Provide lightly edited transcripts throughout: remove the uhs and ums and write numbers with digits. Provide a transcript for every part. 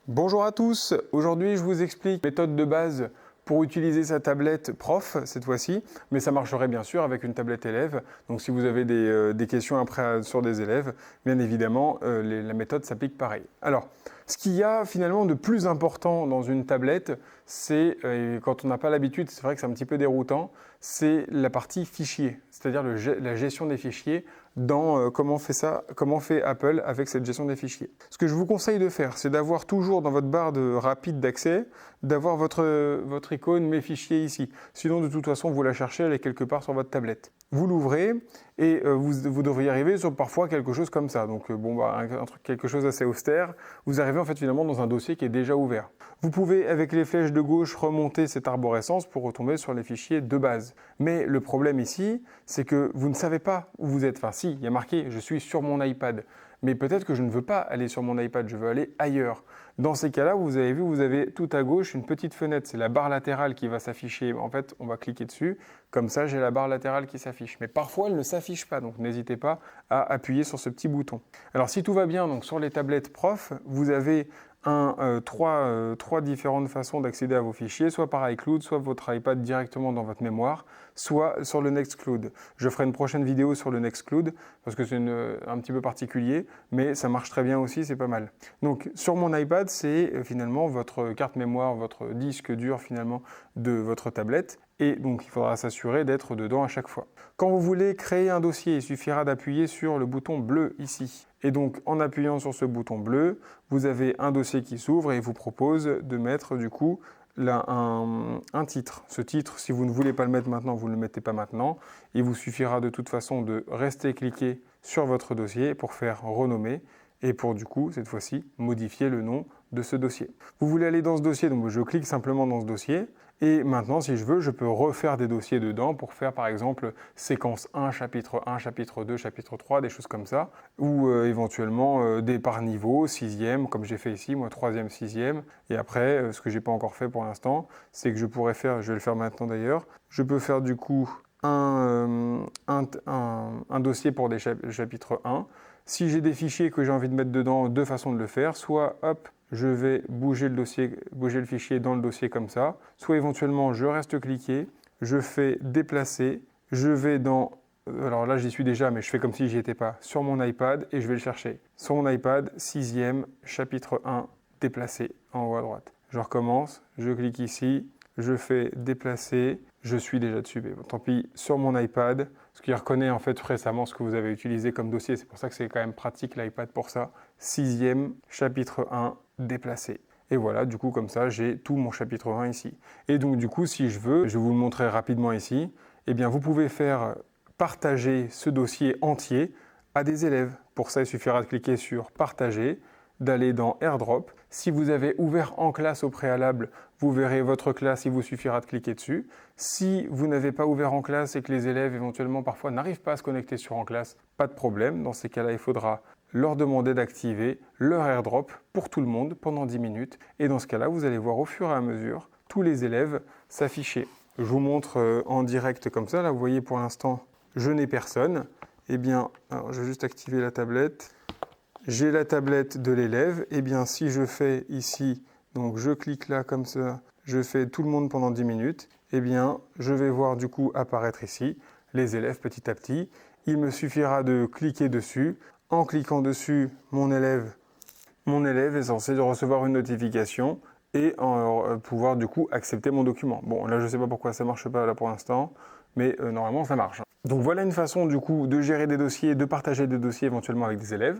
Bonjour à tous, aujourd'hui je vous explique la méthode de base pour utiliser sa tablette prof cette fois-ci, mais ça marcherait bien sûr avec une tablette élève. Donc si vous avez des questions après sur des élèves, bien évidemment la méthode s'applique pareil. Alors, ce qu'il y a finalement de plus important dans une tablette, c'est, quand on n'a pas l'habitude, c'est vrai que c'est un petit peu déroutant, c'est la partie fichier, c'est-à-dire la gestion des fichiers dans comment fait Apple avec cette gestion des fichiers. Ce que je vous conseille de faire, c'est d'avoir toujours dans votre barre rapide d'accès, d'avoir votre icône Mes fichiers ici. Sinon, de toute façon, vous la cherchez, elle est quelque part sur votre tablette. Vous l'ouvrez et vous devriez arriver sur parfois quelque chose comme ça. Donc quelque chose assez austère. Vous arrivez en fait finalement dans un dossier qui est déjà ouvert. Vous pouvez avec les flèches de gauche remonter cette arborescence pour retomber sur les fichiers de base. Mais le problème ici, c'est que vous ne savez pas où vous êtes. Enfin si, il y a marqué je suis sur mon iPad. Mais peut-être que je ne veux pas aller sur mon iPad, je veux aller ailleurs. Dans ces cas-là, vous avez vu, vous avez tout à gauche une petite fenêtre, c'est la barre latérale qui va s'afficher. En fait, on va cliquer dessus, comme ça j'ai la barre latérale qui s'affiche. Mais parfois, elle ne s'affiche pas, donc n'hésitez pas à appuyer sur ce petit bouton. Alors si tout va bien, donc sur les tablettes prof, vous avez trois différentes façons d'accéder à vos fichiers, soit par iCloud, soit votre iPad directement dans votre mémoire, soit sur le Nextcloud. Je ferai une prochaine vidéo sur le Nextcloud, parce que c'est un petit peu particulier, mais ça marche très bien aussi, c'est pas mal. Donc sur mon iPad, c'est finalement votre carte mémoire, votre disque dur finalement de votre tablette, et donc il faudra s'assurer d'être dedans à chaque fois. Quand vous voulez créer un dossier, il suffira d'appuyer sur le bouton bleu ici. Et donc en appuyant sur ce bouton bleu, vous avez un dossier qui s'ouvre et il vous propose de mettre du coup là, un titre. Ce titre, si vous ne voulez pas le mettre maintenant, vous ne le mettez pas maintenant. Il vous suffira de toute façon de rester cliqué sur votre dossier pour faire renommer et pour du coup, cette fois-ci, modifier le nom de ce dossier. Vous voulez aller dans ce dossier, donc je clique simplement dans ce dossier et maintenant, si je veux, je peux refaire des dossiers dedans pour faire par exemple séquence 1, chapitre 2, chapitre 3, des choses comme ça, ou éventuellement des par niveau, 6e, comme j'ai fait ici, moi 3e, 6e, et après, ce que j'ai pas encore fait pour l'instant, c'est que je pourrais faire, je vais le faire maintenant d'ailleurs, je peux faire du coup un dossier pour des chapitres 1. Si j'ai des fichiers que j'ai envie de mettre dedans, deux façons de le faire. Soit, hop, je vais bouger le fichier dans le dossier comme ça. Soit éventuellement, je reste cliqué, je fais déplacer, je vais dans... Alors là, j'y suis déjà, mais je fais comme si j'y étais pas. Sur mon iPad et je vais le chercher. Sur mon iPad, 6e, chapitre 1, déplacer, en haut à droite. Je recommence, je clique ici, je fais déplacer, je suis déjà dessus, mais bon, tant pis, sur mon iPad, ce qui reconnaît en fait récemment ce que vous avez utilisé comme dossier, c'est pour ça que c'est quand même pratique l'iPad pour ça. 6e, chapitre 1, déplacer. Et voilà, du coup comme ça, j'ai tout mon chapitre 1 ici. Et donc du coup, si je veux, je vais vous le montrer rapidement ici, eh bien vous pouvez faire partager ce dossier entier à des élèves. Pour ça, il suffira de cliquer sur partager, d'aller dans AirDrop. Si vous avez ouvert en classe au préalable, vous verrez votre classe, il vous suffira de cliquer dessus. Si vous n'avez pas ouvert en classe et que les élèves éventuellement parfois n'arrivent pas à se connecter sur en classe, pas de problème. Dans ces cas-là, il faudra leur demander d'activer leur AirDrop pour tout le monde pendant 10 minutes. Et dans ce cas-là, vous allez voir au fur et à mesure tous les élèves s'afficher. Je vous montre en direct comme ça. Là, vous voyez pour l'instant, je n'ai personne. Eh bien, alors, je vais juste activer la tablette. J'ai la tablette de l'élève, et bien si je fais ici, donc je clique là comme ça, je fais tout le monde pendant 10 minutes, et bien je vais voir du coup apparaître ici les élèves petit à petit. Il me suffira de cliquer dessus. En cliquant dessus, mon élève est censé recevoir une notification et pouvoir du coup accepter mon document. Bon là je ne sais pas pourquoi ça ne marche pas là pour l'instant, mais normalement ça marche. Donc voilà une façon du coup de gérer des dossiers, de partager des dossiers éventuellement avec des élèves.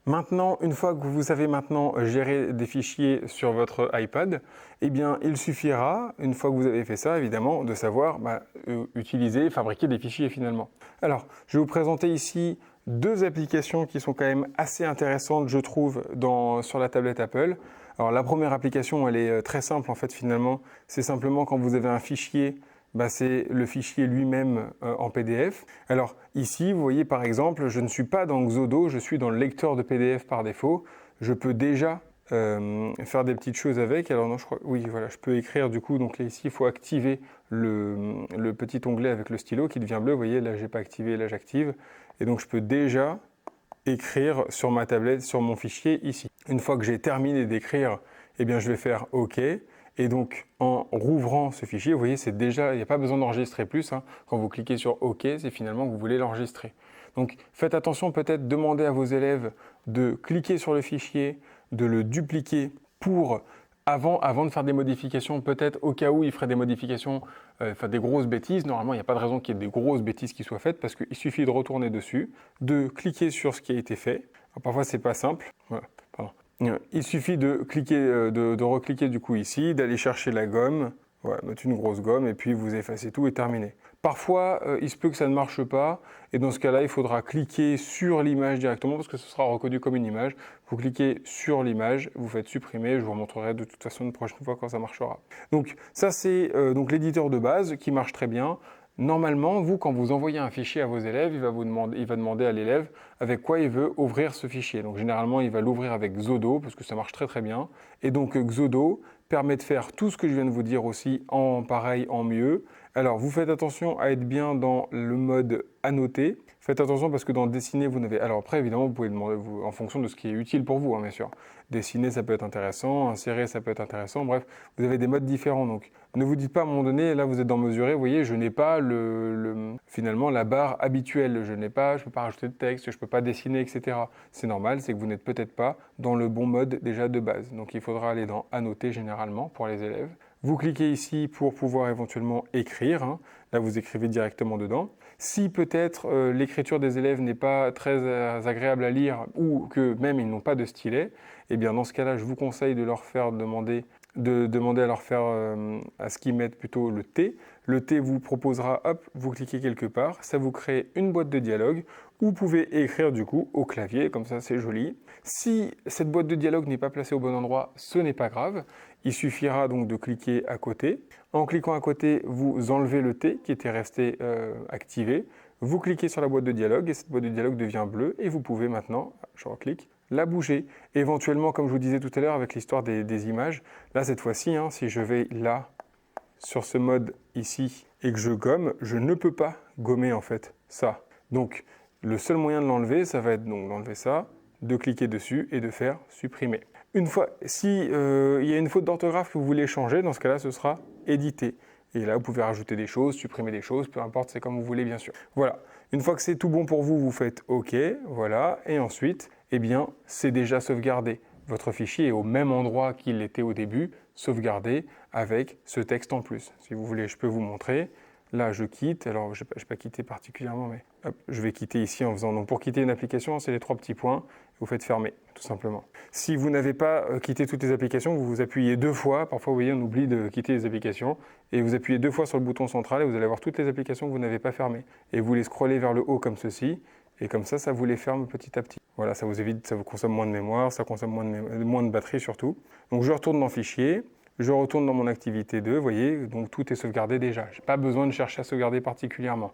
Maintenant, une fois que vous savez maintenant gérer des fichiers sur votre iPad, eh bien il suffira, une fois que vous avez fait ça évidemment, de savoir utiliser, fabriquer des fichiers finalement. Alors, je vais vous présenter ici deux applications qui sont quand même assez intéressantes, je trouve, sur la tablette Apple. Alors la première application, elle est très simple en fait finalement, c'est simplement quand vous avez un fichier, c'est le fichier lui-même en PDF. Alors ici, vous voyez par exemple, je ne suis pas dans Xodo, je suis dans le lecteur de PDF par défaut. Je peux déjà faire des petites choses avec. Alors non, je crois, oui, voilà, je peux écrire du coup. Donc là, ici, il faut activer le petit onglet avec le stylo qui devient bleu. Vous voyez, là, j'ai pas activé, là, j'active. Et donc, je peux déjà écrire sur ma tablette, sur mon fichier ici. Une fois que j'ai terminé d'écrire, eh bien, je vais faire OK. Et donc, en rouvrant ce fichier, vous voyez, c'est déjà, il n'y a pas besoin d'enregistrer plus, hein. Quand vous cliquez sur OK, c'est finalement que vous voulez l'enregistrer. Donc, faites attention, peut-être demandez à vos élèves de cliquer sur le fichier, de le dupliquer pour, avant de faire des modifications, peut-être au cas où ils feraient des modifications, des grosses bêtises. Normalement, il n'y a pas de raison qu'il y ait des grosses bêtises qui soient faites parce qu'il suffit de retourner dessus, de cliquer sur ce qui a été fait. Alors, parfois, c'est pas simple. Voilà, pardon. Il suffit de cliquer, de recliquer du coup ici, d'aller chercher la gomme, voilà, mettre une grosse gomme et puis vous effacez tout et terminé. Parfois, il se peut que ça ne marche pas et dans ce cas-là, il faudra cliquer sur l'image directement parce que ce sera reconnu comme une image. Vous cliquez sur l'image, vous faites supprimer, je vous remontrerai de toute façon une prochaine fois quand ça marchera. Donc ça c'est donc l'éditeur de base qui marche très bien. Normalement, vous, quand vous envoyez un fichier à vos élèves, il va demander à l'élève avec quoi il veut ouvrir ce fichier. Donc généralement, il va l'ouvrir avec Xodo, parce que ça marche très très bien. Et donc Xodo permet de faire tout ce que je viens de vous dire aussi en pareil, en mieux. Alors, vous faites attention à être bien dans le mode annoté. Faites attention parce que dans dessiner, vous n'avez... Alors après, évidemment, vous pouvez demander en fonction de ce qui est utile pour vous, hein, bien sûr. Dessiner, ça peut être intéressant. Insérer, ça peut être intéressant. Bref, vous avez des modes différents. Donc, ne vous dites pas à un moment donné, là, vous êtes dans mesurer, vous voyez, je n'ai pas finalement la barre habituelle. Je ne peux pas rajouter de texte, je ne peux pas dessiner, etc. C'est normal, c'est que vous n'êtes peut-être pas dans le bon mode déjà de base. Donc, il faudra aller dans annoter généralement pour les élèves. Vous cliquez ici pour pouvoir éventuellement écrire. Hein. Là, vous écrivez directement dedans. Si peut-être l'écriture des élèves n'est pas très agréable à lire ou que même ils n'ont pas de stylet, eh bien dans ce cas-là, je vous conseille de leur faire demander à leur faire à ce qu'ils mettent plutôt le T. Le T vous proposera, hop, vous cliquez quelque part, ça vous crée une boîte de dialogue où vous pouvez écrire du coup au clavier, comme ça c'est joli. Si cette boîte de dialogue n'est pas placée au bon endroit, ce n'est pas grave. Il suffira donc de cliquer à côté. En cliquant à côté, vous enlevez le T qui était resté activé. Vous cliquez sur la boîte de dialogue et cette boîte de dialogue devient bleue et vous pouvez maintenant, je reclique, la bouger. Éventuellement, comme je vous disais tout à l'heure avec l'histoire des images, là cette fois-ci, hein, si je vais là, sur ce mode ici, et que je gomme, je ne peux pas gommer en fait ça. Donc le seul moyen de l'enlever, ça va être donc d'enlever ça, de cliquer dessus et de faire supprimer. Une fois, si il y a une faute d'orthographe que vous voulez changer, dans ce cas-là, ce sera éditer. Et là, vous pouvez rajouter des choses, supprimer des choses, peu importe, c'est comme vous voulez, bien sûr. Voilà. Une fois que c'est tout bon pour vous, vous faites OK, voilà. Et ensuite, eh bien, c'est déjà sauvegardé. Votre fichier est au même endroit qu'il était au début, sauvegardé avec ce texte en plus. Si vous voulez, je peux vous montrer. Là, je quitte. Alors, je n'ai pas quitté particulièrement, mais hop, je vais quitter ici en faisant... Donc, pour quitter une application, c'est les 3 petits points. Vous faites fermer, tout simplement. Si vous n'avez pas quitté toutes les applications, vous vous appuyez 2 fois. Parfois, vous voyez, on oublie de quitter les applications. Et vous appuyez 2 fois sur le bouton central et vous allez avoir toutes les applications que vous n'avez pas fermées. Et vous les scrollez vers le haut comme ceci. Et comme ça vous les ferme petit à petit. Voilà, ça vous évite, ça vous consomme moins de mémoire, ça consomme moins de batterie surtout. Donc, je retourne dans Fichier. Je retourne dans mon activité 2, vous voyez, donc tout est sauvegardé déjà. Je n'ai pas besoin de chercher à sauvegarder particulièrement.